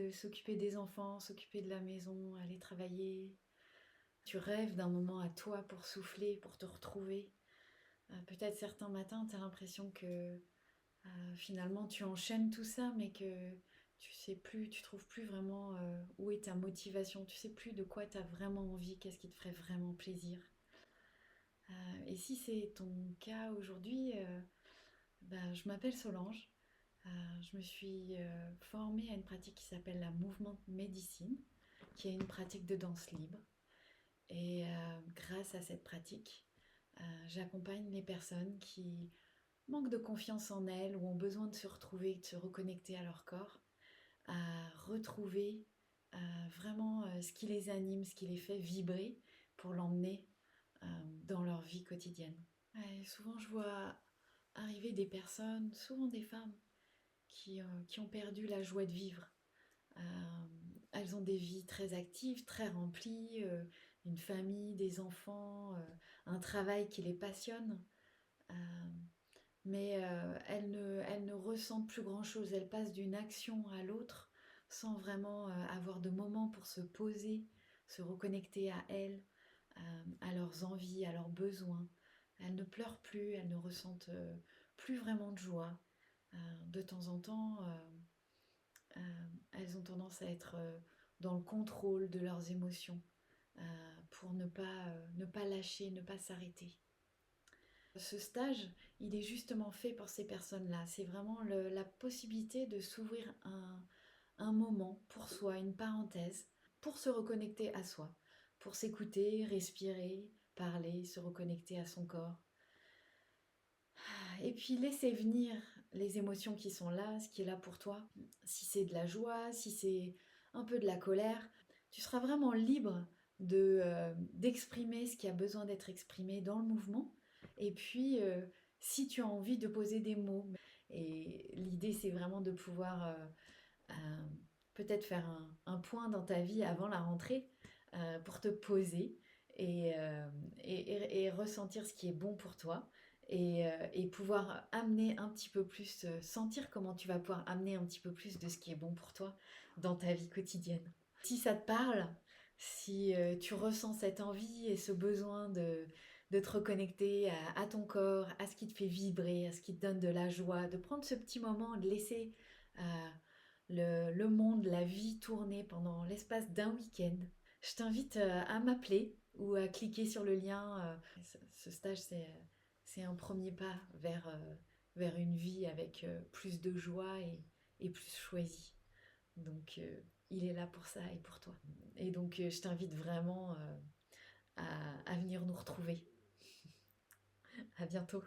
de s'occuper des enfants, s'occuper de la maison, aller travailler. Tu rêves d'un moment à toi pour souffler, pour te retrouver. Peut-être certains matins, tu as l'impression que finalement tu enchaînes tout ça, mais que tu sais plus, tu trouves plus vraiment où est ta motivation, tu sais plus de quoi tu as vraiment envie, qu'est-ce qui te ferait vraiment plaisir. Et si c'est ton cas aujourd'hui, je m'appelle Solange. Je me suis formée à une pratique qui s'appelle la Movement Medicine, qui est une pratique de danse libre. Et grâce à cette pratique, j'accompagne les personnes qui manquent de confiance en elles ou ont besoin de se retrouver, de se reconnecter à leur corps, à retrouver vraiment ce qui les anime, ce qui les fait vibrer pour l'emmener dans leur vie quotidienne. Ouais, souvent, je vois arriver des personnes, souvent des femmes, qui ont perdu la joie de vivre. Euh, Elles ont des vies très actives, très remplies, une famille, des enfants, un travail qui les passionne. Euh, mais elles ne ressentent plus grand-chose. Elles passent d'une action à l'autre sans vraiment avoir de moment pour se poser, se reconnecter à elles, à leurs envies, à leurs besoins. Elles ne pleurent plus, elles ne ressentent plus vraiment de joie. De temps en temps, elles ont tendance à être dans le contrôle de leurs émotions pour ne pas lâcher, ne pas s'arrêter. Ce stage, il est justement fait pour ces personnes-là. C'est vraiment la possibilité de s'ouvrir un moment pour soi, une parenthèse, pour se reconnecter à soi, pour s'écouter, respirer, parler, se reconnecter à son corps. Et puis laisser venir les émotions qui sont là, ce qui est là pour toi. Si c'est de la joie, si c'est un peu de la colère, tu seras vraiment libre d'exprimer ce qui a besoin d'être exprimé dans le mouvement. Et puis, si tu as envie de poser des mots. Et l'idée, c'est vraiment de pouvoir euh, peut-être faire un point dans ta vie avant la rentrée pour te poser et ressentir ce qui est bon pour toi et pouvoir amener un petit peu plus, sentir comment tu vas pouvoir amener un petit peu plus de ce qui est bon pour toi dans ta vie quotidienne. Si ça te parle, si tu ressens cette envie et ce besoin de te reconnecter à ton corps, à ce qui te fait vibrer, à ce qui te donne de la joie, de prendre ce petit moment, de laisser euh, le monde, la vie tourner pendant l'espace d'un week-end, je t'invite à m'appeler ou à cliquer sur le lien. Ce stage, c'est un premier pas vers une vie avec plus de joie et plus choisie. Donc, il est là pour ça et pour toi. Et donc, je t'invite vraiment à venir nous retrouver. À bientôt.